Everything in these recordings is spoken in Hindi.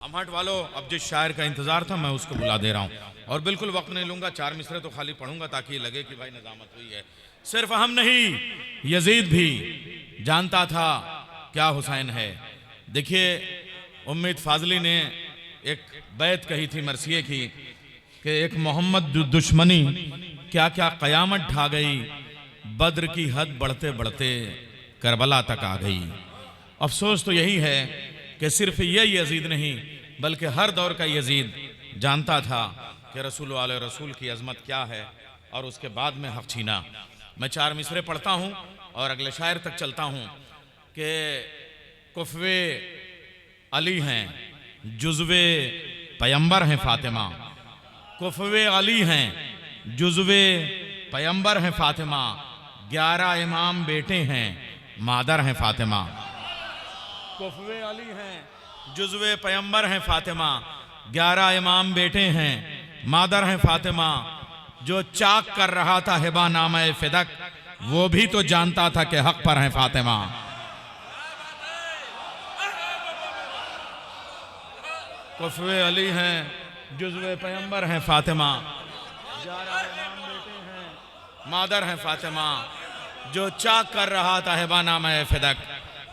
अमहट वालों, अब जिस शायर का इंतजार था मैं उसको बुला दे रहा हूँ और बिल्कुल वक्त नहीं लूंगा। 4 मिसरे तो खाली पढ़ूंगा ताकि ये लगे कि भाई निजामत हुई है। सिर्फ हम नहीं, यजीद भी जानता था क्या हुसैन है। देखिए, उम्मीद फाजली ने एक बैत कही थी मरसिए की कि एक मोहम्मद दुश्मनी क्या क्या कयामत ढा गई, बद्र की हद बढ़ते बढ़ते करबला तक आ गई। अफसोस तो यही है कि सिर्फ ये यजीद नहीं बल्कि हर दौर का यजीद जानता था कि रसूल वाले रसूल की अजमत क्या है और उसके बाद में हक छीना। मैं 4 मिसरे पढ़ता हूँ और अगले शायर तक चलता हूँ कि कुफ़वे अली हैं, जुज़्वे पैगंबर हैं फातिमा। कुफ़वे अली हैं, जुज़्वे पैगंबर हैं फातिमा। 11 इमाम बेटे हैं, मादर हैं फातिमा। कुफ़वे अली हैं, जुज़्वे पैगंबर हैं फातिमा। 11 इमाम बेटे हैं, मादर हैं फातिमा। जो चाक कर रहा था हिबा नामा फिदक, वो भी तो जानता था कि हक पर हैं फातिमा। कुफ़वे अली हैं, जुज़्वे पैगंबर हैं फातिमा। 11 इमाम बेटे हैं, मादर हैं फातिमा। जो चाक कर रहा था हिबा नामा फिदक,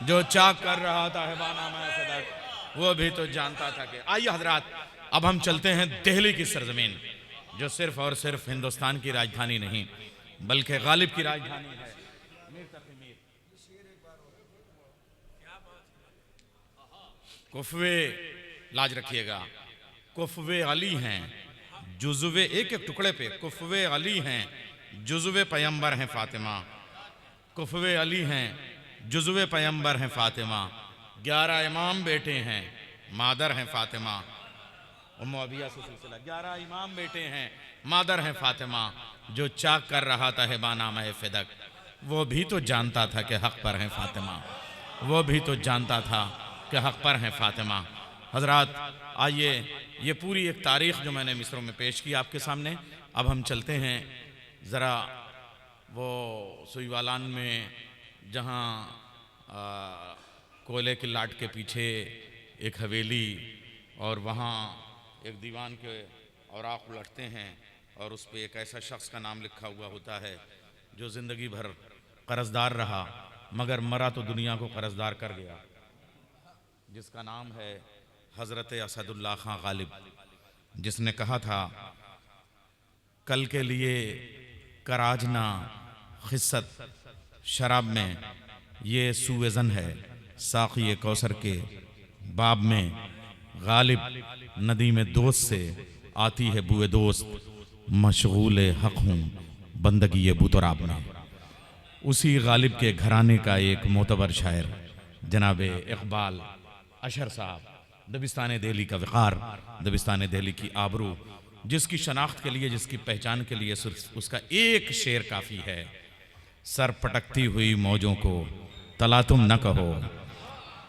जो चाक कर रहा था हिबा नामा फिदक, वो भी तो जानता था कि। आइए हजरात, अब हम चलते हैं दिल्ली की सरजमीन, जो सिर्फ और सिर्फ हिंदुस्तान की राजधानी नहीं बल्कि गालिब की राजधानी है। कुफ़वे, लाज रखिएगा, कुफ़वे अली हैं, जुज़्वे एक एक टुकड़े पे, कुफ़वे अली हैं, जुज़्वे पैगंबर हैं फातिमा। कुफ़वे अली हैं, जुज़्वे पैगंबर हैं फातिमा। 11 इमाम बेटे हैं, मादर हैं फातिमा। उम्मु अबिया से सिलसिला, 11 इमाम बेटे हैं, मादर हैं फातिमा। जो चाक कर रहा था हिबा नामा फिदक, वो भी तो जानता था कि हक पर हैं फातिमा। वो भी तो जानता था कि हक पर हैं फातिमा। हजरात, आइए, ये पूरी एक तारीख़ जो मैंने मिस्रों में पेश की आपके सामने, अब हम चलते हैं ज़रा वो सुईवालान में, जहाँ कोयले के लाट के पीछे एक हवेली और वहाँ एक दीवान के औराक उलटते हैं और उस पर एक ऐसा शख्स का नाम लिखा हुआ होता है जो ज़िंदगी भर कर्ज़दार रहा मगर मरा तो दुनिया को कर्ज़दार कर गया, जिसका नाम है हज़रत असदुल्लाह खां गालिब, जिसने कहा था कल के लिए कराजना खिस्सत शराब में ये सूएज़न है, साक़ी कौसर के बाब में गालिब नदी में दोस्त से आती है बुए दोस्त, मशगूल हक़ हूँ बंदगी बुतराब में। उसी गालिब के घराने का एक मोतबर शायर जनाब इकबाल अशर साहब, दबिस्तान दिल्ली का वक़ार, दबिस्तान दिल्ली की आबरू, जिसकी शनाख्त के लिए, जिसकी पहचान के लिए सिर्फ उसका एक शेर काफ़ी है। सर पटकती हुई मौजों को तला तुम न कहो,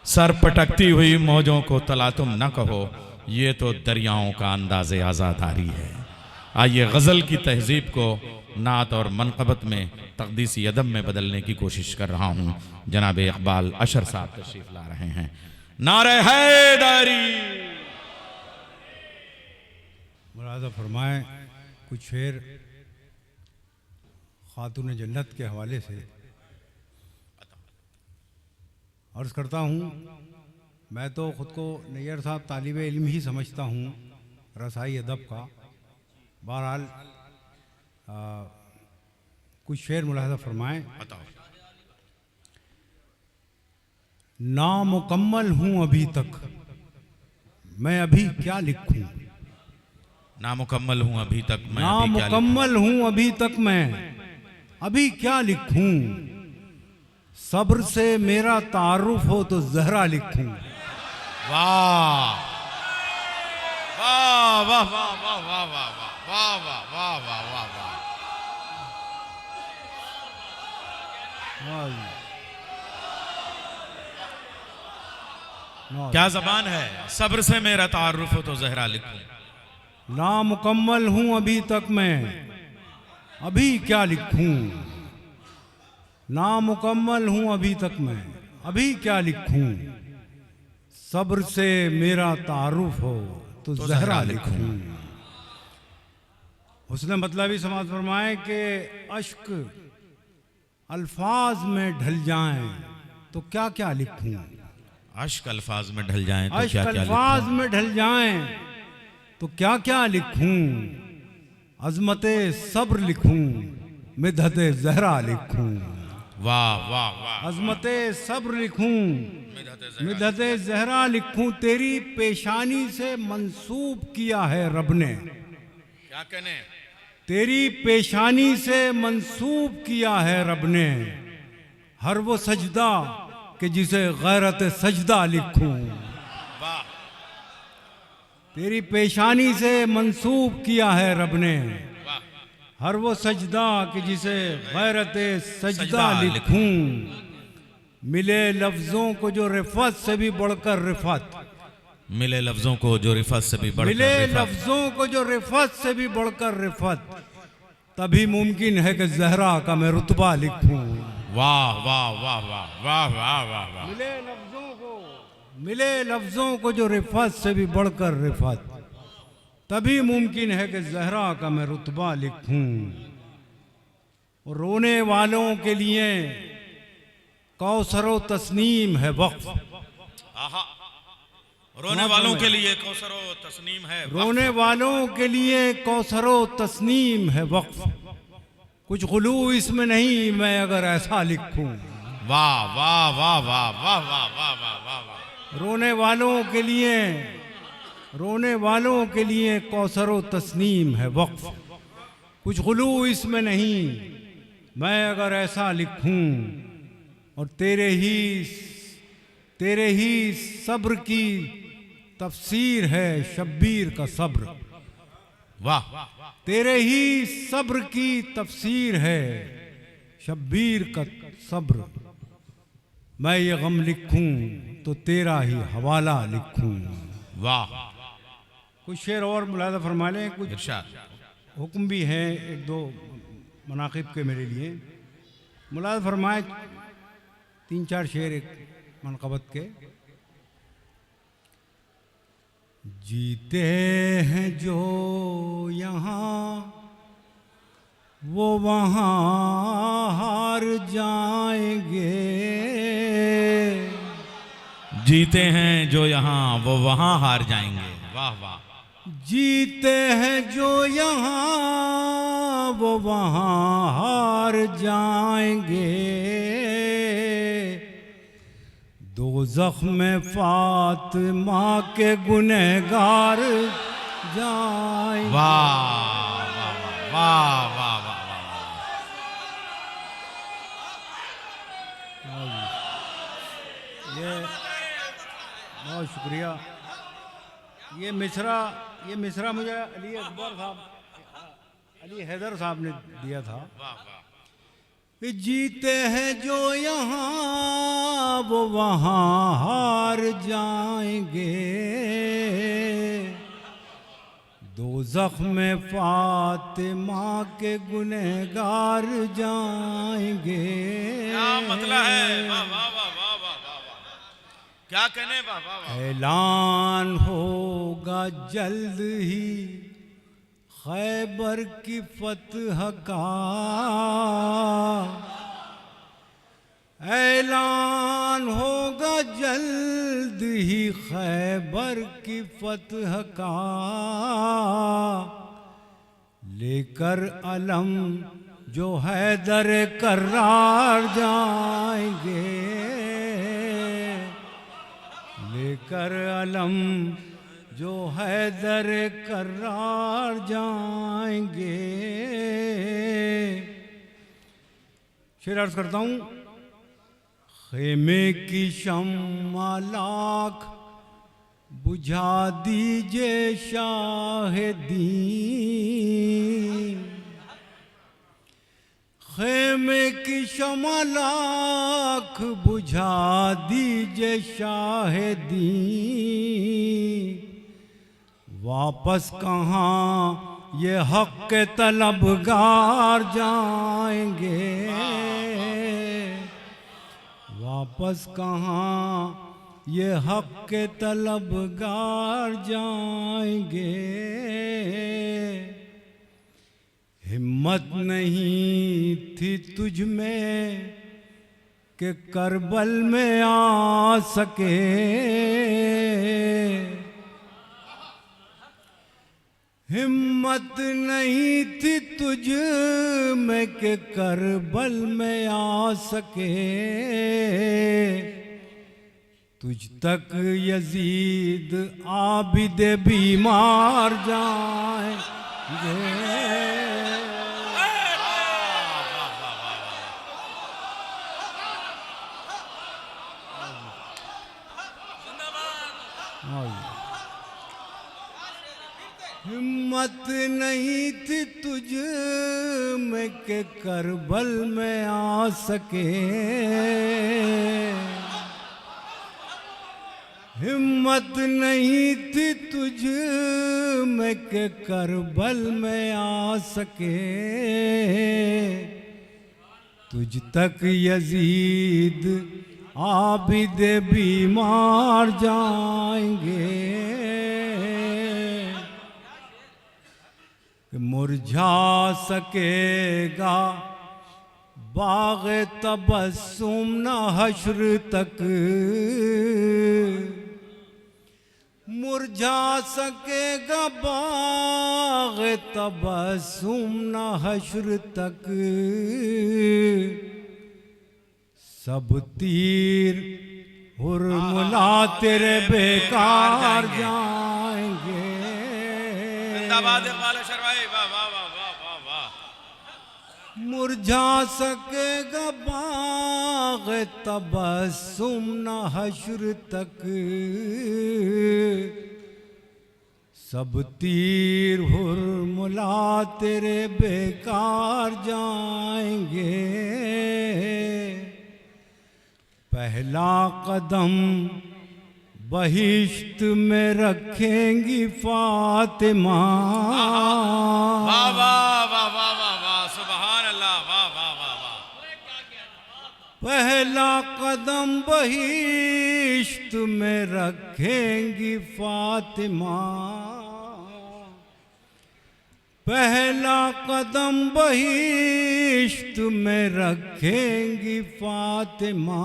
सर पटकती हुई मौजों को तला तुम न कहो, ये तो दरियाओं का अंदाज़े आज़ादारी है। आइए गज़ल की तहज़ीब को नात और मनक़बत में, तक़दीसी अदब में बदलने की कोशिश कर रहा हूँ। जनाब इकबाल अशर साहब तशरीफ़ ला रहे हैं। नारे हैदरी। मुरादा फरमाएं कुछ शेर खातून जन्नत के हवाले से अर्ज़ करता हूँ। मैं तो ख़ुद को नैयर साहब तालिब इल्म ही समझता हूँ, रसाई अदब का। बहरहाल कुछ शेर मुलाहज़ा फरमाएं। नामुकम्मल हूँ अभी तक, मैं अभी क्या लिखूं। नामुकम्मल हूँ अभी तक मैं, नामुकम्मल हूँ अभी तक मैं, अभी क्या लिखूं। सब्र से मेरा तारुफ हो तो ज़हरा लिखूं। वाह वाह वाह वाह वाह वाह वाह वाह वाह वाह वाह वाह वाह। क्या ज़बान है, सब्र से मेरा तारुफ हो तो ज़हरा लिखूं। नामुकम्मल हूँ अभी तक मैं, अभी क्या लिखूं। नामुकम्मल हूँ अभी तक मैं, अभी क्या लिखूं। सब्र से मेरा तारुफ हो तो ज़हरा लिखूं। उसने मतलब ही समाज फरमाए कि अश्क अल्फाज में ढल जाएं तो क्या क्या लिखूं। अश्क अल्फाज में ढल जाएं तो अश्क क्या क्या अल्फाज लिखूं। में ढल जाएं तो क्या क्या लिखूं। अजमते सब्र लिखूं, मिदहते ज़हरा लिखूं। वाह वाह वाह। अजमते सब्र लिखूं, मिदहते ज़हरा। मिदहते ज़हरा लिखूं। तेरी पेशानी से मंसूब किया है रब ने। क्या कहने। तेरी पेशानी से मंसूब किया है रब ने हर वो सजदा कि जिसे गैरत सजदा लिखूं। वाह। तेरी पेशानी से मंसूब किया है रब ने वाह। हर वो सजदा कि जिसे गैरत सजदा सजदा लिखूं। मिले लफ्ज़ों को जो रिफत से भी बढ़कर रिफत। मिले लफ्जों को जो रिफत से भी बढ़कर मिले रिफत। लफ्ज़ों को जो रिफत से भी बढ़कर रिफत। तभी मुमकिन है कि ज़हरा का मैं रुतबा लिखूं। वाह वाह वाह वाह वाह वाह वाह वाह। मिले लफ्ज़ों को जो रिफत से भी बढ़कर रिफत। तभी मुमकिन है कि ज़हरा का मैं रुतबा लिखूं। और रोने वालों के लिए कौसरो तस्नीम है वक्फ। आहा। रोने वालों के लिए कौसरो तस्नीम है। रोने वालों के लिए कौसरो तस्नीम है वक्फ। कुछ गुलू इसमें नहीं मैं अगर ऐसा लिखूं। वाह वाह वाह वाह वाह वाह वाह वाह वाह वाह। रोने वालों के लिए कौसरो तस्नीम है वक्फ। कुछ गुलू इसमें नहीं मैं अगर ऐसा लिखूं। और तेरे ही सब्र की तफसीर है शब्बीर का सब्र। वाह। तेरे ही सब्र की तफसीर है शब्बीर का सब्र। मैं ये गम लिखूं तो तेरा ही हवाला लिखूं। वाह। कुछ शेर और मुलादा फरमा लें। कुछ इरशाद। हुक्म भी हैं एक दो मनाकिब के मेरे लिए। मुलादा फरमाए 3-4 शेर एक मनक़बत के। जीते हैं जो यहाँ वो वहाँ हार जाएंगे। जीते हैं जो यहाँ वो वहाँ हार जाएंगे। वाह वाह। जीते हैं जो यहाँ वो वहाँ हार जाएंगे। दोज़ख में फातिमा के गुनहगार जाएंगे। वाह वाह वाह वाह वाह वाह। ये बहुत शुक्रिया। ये मिसरा मुझे अली हैदर साहब ने दिया था। कि जीते हैं जो यहाँ वो वहाँ हार जाएंगे। दोज़ख में फातिमा के गुनहगार जाएंगे। क्या मतलब है। वाह वाह वाह वाह वाह वाह। क्या कहने। वाह वाह वाह। ऐलान होगा जल्द ही खैबर की फतह का। ऐलान होगा जल्द ही खैबर की फतह का। लेकर अलम जो हैदर कर्रार जाएंगे। लेकर अलम जो हैदर कर्रार जाएंगे। शेर अर्ज करता हूँ। खेमे की शम्मा लाख बुझा दीजिए शाहिदी। खेमे की शम्मा लाख बुझा दीजिए शाहिदी। वापस कहाँ ये हक के तलबगार जाएंगे। वापस कहाँ ये हक के तलबगार जाएंगे, हिम्मत नहीं थी तुझ में कि करबल में आ सके, हिम्मत नहीं थी तुझ में कि करबल में आ सके, तुझ तक यजीद आबिद बीमार जाएंगे। हिम्मत नहीं थी तुझ में के करबल में आ सके, हिम्मत नहीं थी तुझ में के करबल में आ सके, तुझ तक यजीद आबिद बीमार जाएंगे। मुरझा सकेगा बाग तबस्सुम न हश्र तक, मुरझा सकेगा बाग तबस्सुम न हश्र तक, सब तीर हुरमुला तेरे बेकार जाएंगे। मुरझा सकेगा बाग तबस्सुम न हश्र तक, सब तीर हुरमुला तेरे बेकार जाएंगे। पहला कदम बहिश्त में रखेंगी फातिमा, वाह वाह वाह वाह वाह वाह, सुभान अल्लाह, वाह वाह वाह वाह। पहला कदम बहिश्त में रखेंगी फातिमा, पहला कदम बहिश्त में रखेंगी फातिमा,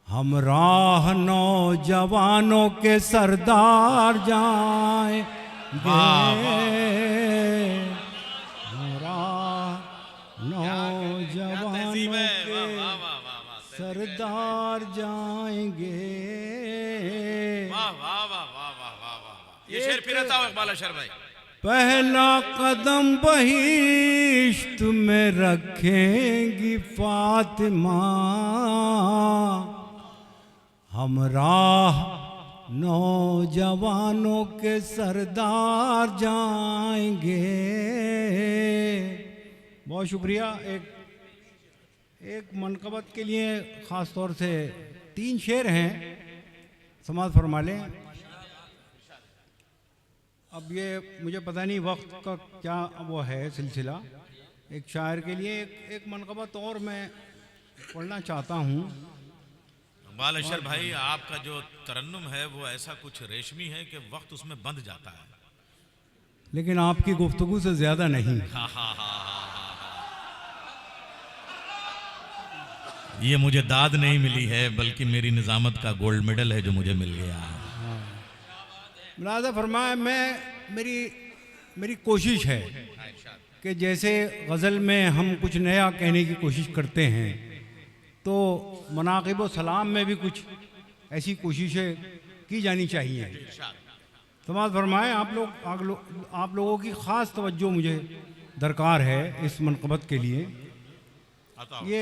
हम राह नौजवानों के सरदार जाएंगे, राह नौजवानों के सरदार जाएंगे। ये शेर फिर आता हो इकबाल अशर भाई। पहला कदम बहिश्त में रखेंगी फातिमा, हम राह नौजवानों के सरदार जाएंगे। बहुत शुक्रिया। एक मनकबत के लिए ख़ास तौर से 3 शेर हैं, समाज फरमा लें। अब ये मुझे पता नहीं वक्त का क्या वो है सिलसिला। एक शायर के लिए एक मनकबत और मैं पढ़ना चाहता हूँ। इकबाल अशर भाई, आपका जो तरन्नुम है वो ऐसा कुछ रेशमी है कि वक्त उसमें बंध जाता है, लेकिन आपकी गुफ्तगू से ज़्यादा नहीं। ये मुझे दाद नहीं मिली है, बल्कि मेरी निज़ामत का गोल्ड मेडल है जो मुझे मिल गया है। मुलाज़ा फरमाया, मेरी कोशिश है कि जैसे गज़ल में हम कुछ नया कहने की कोशिश करते हैं, तो मनाक़िब व सलाम में भी कुछ ऐसी कोशिशें की जानी चाहिए। समाज फरमाएं, आप लोगों की ख़ास तवज्जो मुझे दरकार है इस मनक़बत के लिए। ये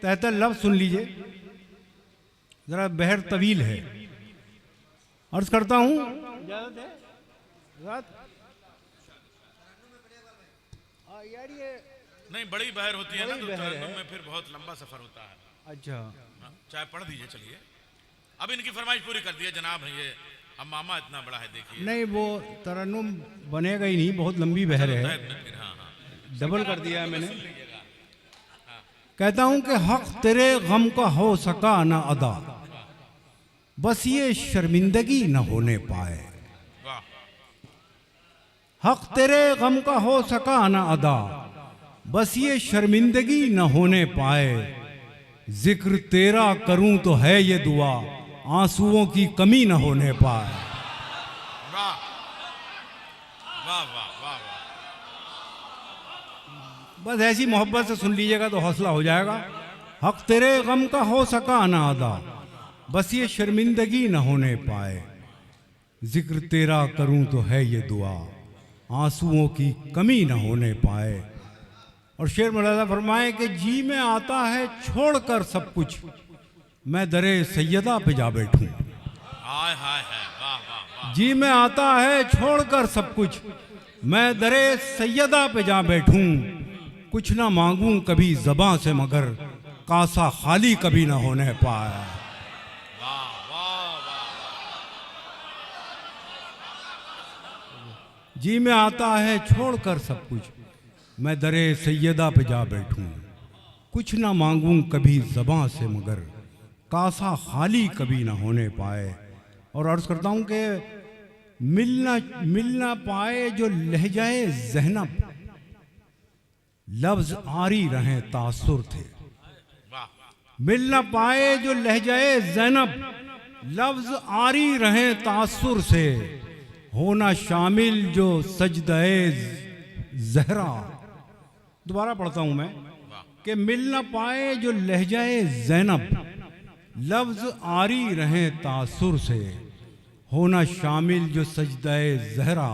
तहता लफ्ज़ सुन लीजिए, ज़रा बहर तवील है। अर्ज़ करता हूँ, इजाज़त है? यार ये नहीं, बड़ी बहर होती है ना, तो तरन्नुम में फिर बहुत लंबा सफ़र होता है। अच्छा, चाहे पढ़ दीजिए। चलिए, अब इनकी फरमाइश पूरी कर दिए जनाब। है ये अब मामा इतना बड़ा है, देखिए। नहीं, वो तरन्नुम बनेगा ही नहीं, बहुत लंबी बहर है। फिर हाँ, डबल कर दिया है मैंने। कहता हूं कि हक तेरे गम का हो सका ना अदा, बस ये शर्मिंदगी न होने पाए। वाह हक तेरे गम का हो सका ना अदा, बस ये शर्मिंदगी न होने पाए। जिक्र तेरा करूं तो है ये दुआ, आंसुओं की कमी न होने पाए। वाह वाह वाह वाह वाह। बस ऐसी मोहब्बत से सुन लीजिएगा तो हौसला हो जाएगा। हक तेरे गम का हो सका ना अदा, बस ये शर्मिंदगी न होने पाए। जिक्र तेरा करूं तो है ये दुआ, आंसुओं की कमी न होने पाए। और शेर मुलाजा फरमाए कि जी में आता है छोड़कर सब कुछ, मैं दरे सैयदा पे जा बैठूं। हाय हाय है, वाह वाह वाह। जी में आता है छोड़कर सब कुछ, मैं दरे सैयदा पे जा बैठूं। कुछ ना मांगूं कभी ज़बां से मगर, कासा खाली कभी ना होने पाए। वाह वाह वाह। जी में आता है छोड़कर सब कुछ, मैं दरे सैयदा पे जा बैठूं। कुछ ना मांगूं कभी ज़बां से मगर, कासा खाली कभी ना होने पाए। और अर्ज़ करता हूं कि मिलना पाए जो लहजाए ज़हनब, लफ्ज़ आरी रहे तासुर थे। मिल न पाए जो लहजाए ज़ैनब, लफ्ज़ आरी रहे तासुर से। होना शामिल जो सजदाए ज़हरा। दोबारा पढ़ता हूं मैं कि मिल न पाए जो लहजाए ज़ैनब, लफ्ज़ आरी रहे तासुर से। होना शामिल जो सजदाए ज़हरा,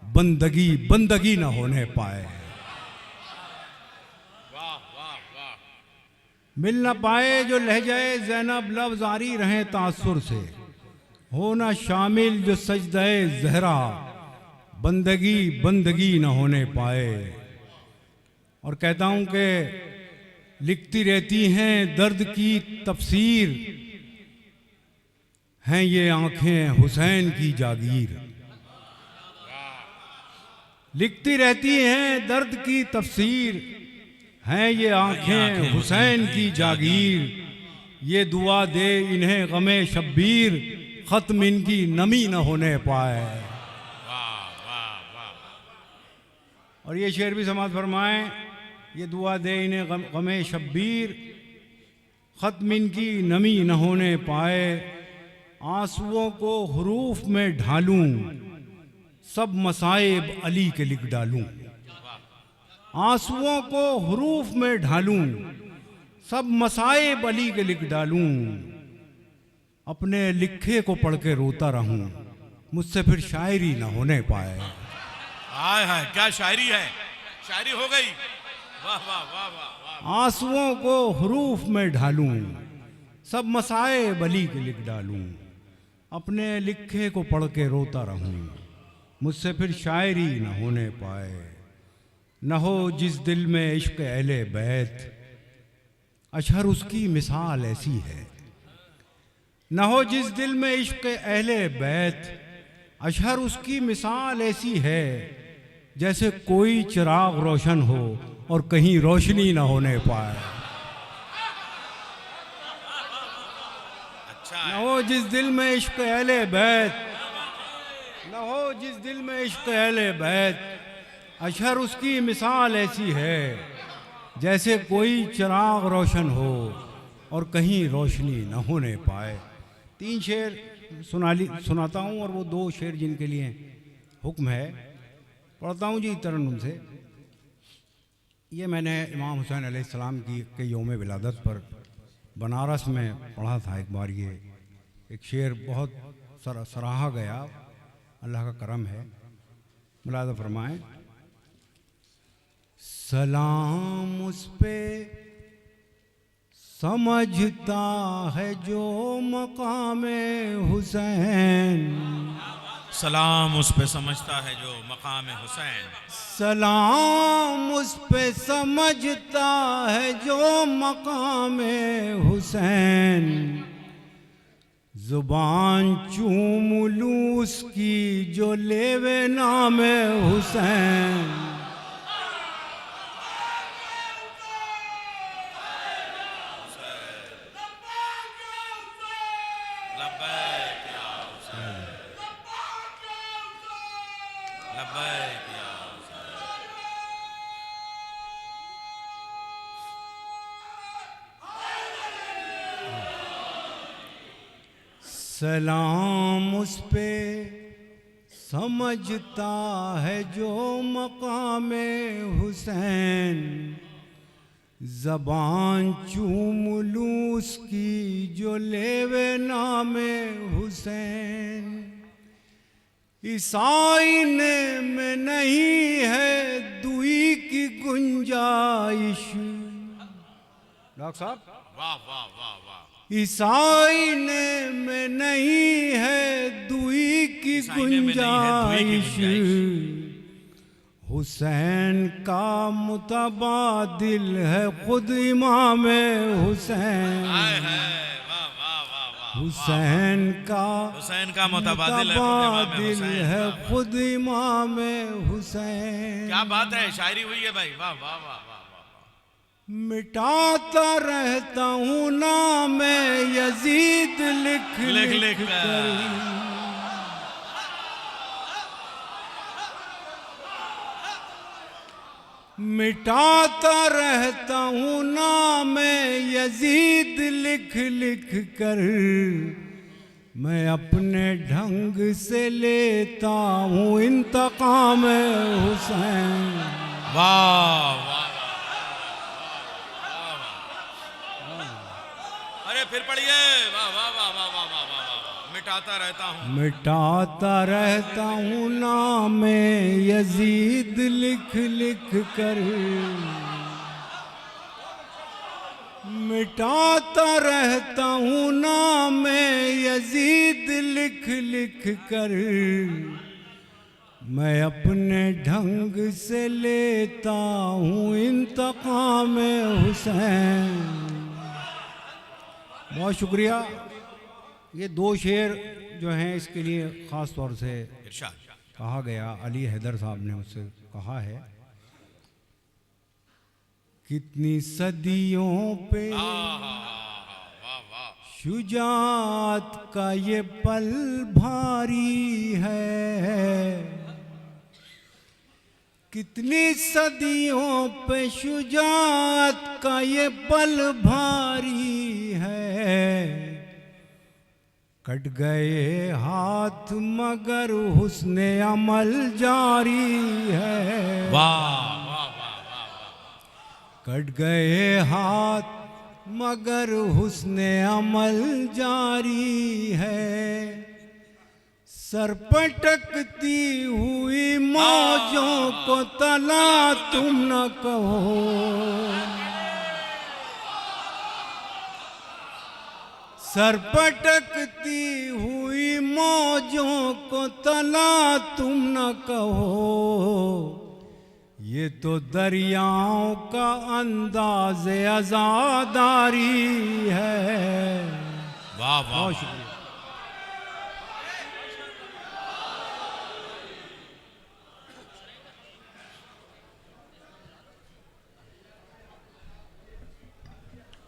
बंदगी न होने पाए। मिल न पाए जो लहजाए ज़ैनब, लफ्ज़ आरी रहे तासुर से। होना शामिल जो सजदाए ज़हरा, बंदगी न होने पाए। और कहता हूं कि लिखती रहती हैं दर्द की तफसीर, हैं ये आंखें हुसैन की जागीर। लिखती रहती हैं दर्द की तफसीर, हैं ये आंखें हुसैन की जागीर। ये दुआ दे इन्हें गमे शब्बीर, ख़त्म इनकी नमी न होने पाए। वाह वाह वाह। और ये शेर भी समाज फरमाएं, ये दुआ दे इन्हें गमे शब्बीर, ख़त्म इनकी नमी न होने पाए। आंसुओं को हुरूफ में ढालूं, सब मसाइब अली के लिख डालूं। आंसुओं को हुरूफ में ढालूं, सब मसाइब अली के लिख डालूं। अपने लिखे को पढ़ के रोता रहूं, मुझसे फिर शायरी न होने पाए। हाय हाय, क्या शायरी है, शायरी हो गई। वाह वाह वाह वाह वाह। आंसुओं को हुरूफ में ढालूं, सब मसाइब अली के लिख डालूं। अपने लिखे को पढ़ के रोता रहूं, मुझसे फिर शायरी न होने पाए। न हो जिस दिल में इश्क अहले बैत, अशहर उसकी मिसाल ऐसी है। न हो जिस दिल में इश्क अहले बैत, अशहर उसकी मिसाल ऐसी है। जैसे कोई चिराग रोशन हो और कहीं रोशनी न होने पाए। अच्छा न हो जिस दिल में इश्क अहले बैत, न हो जिस दिल में इश्क अहले बैत, अशहर उसकी मिसाल ऐसी है। जैसे कोई चिराग रोशन हो और कहीं रोशनी न होने पाए। 3 शेर सुनाता हूँ, और वो 2 शेर जिनके लिए हुक्म है पढ़ता हूँ जी तरन्नुम से। ये मैंने इमाम हुसैन अलैहिस्सलाम की के यौम विलादत पर बनारस में पढ़ा था एक बार। ये एक शेर बहुत सराहा गया, अल्लाह का करम है। मुलाज़ा फरमाएं, सलाम उस पे समझता है जो मकामे हुसैन। सलाम उस पे समझता है जो मकाम हुसैन। सलाम उस पे समझता है जो मकामे हुसैन। जुबान चूम लूं उसकी जो लेवे नामे हुसैन। लब्बैक या हुसैन। सलाम उस पे समझता है जो मकामे हुसैन, ज़बान चूम लूं उसकी जो लेवे नामे हुसैन। इस आईने में नहीं है दुई की गुंजाइश। डॉक्टर साहब, वाह वाह वाह वाह। इस आईने में नहीं है दुई की गुंजाइश। हुसैन का मुतबादिल है खुद इमाम हुसैन। हुसैन का मुतबादिल है खुद इमाम हुसैन। क्या बात है, शायरी हुई है भाई, वाह वाह वाह वाह। मिटाता रहता हूँ ना मैं यजीद लिख लिख लिख कर। मिटाता रहता हूँ ना मैं यजीद लिख लिख कर। मैं अपने ढंग से लेता हूँ इंतकाम हुसैन। वाह वाह। अरे फिर पढ़िए, वाह वाह वाह वाह वाह वाह वाह। मिटाता रहता हूँ ना मैं यजीद लिख लिख कर। मिटाता रहता हूँ ना मैं यजीद लिख लिख कर। मैं अपने ढंग से लेता हूँ इंतकाम हुसैन। बहुत शुक्रिया। ये दो शेर जो हैं इसके लिए ख़ास तौर से कहा गया, अली हैदर साहब ने मुझसे कहा है। कितनी सदियों पे शुजाअत का ये पल भारी है। कितनी सदियों पे शुजाअत का ये पल भारी है। कट गए हाथ मगर हुस्ने अमल जारी है। वाह वाह वाह वाह। कट गए हाथ मगर हुस्ने अमल जारी है। सर पटकती हुई मौजों को तला तुम न कहो। सर पटकती हुई मौजों को तला तुम न कहो। ये तो दरियाओं का अंदाज़े अज़ादारी है। वाह वाह।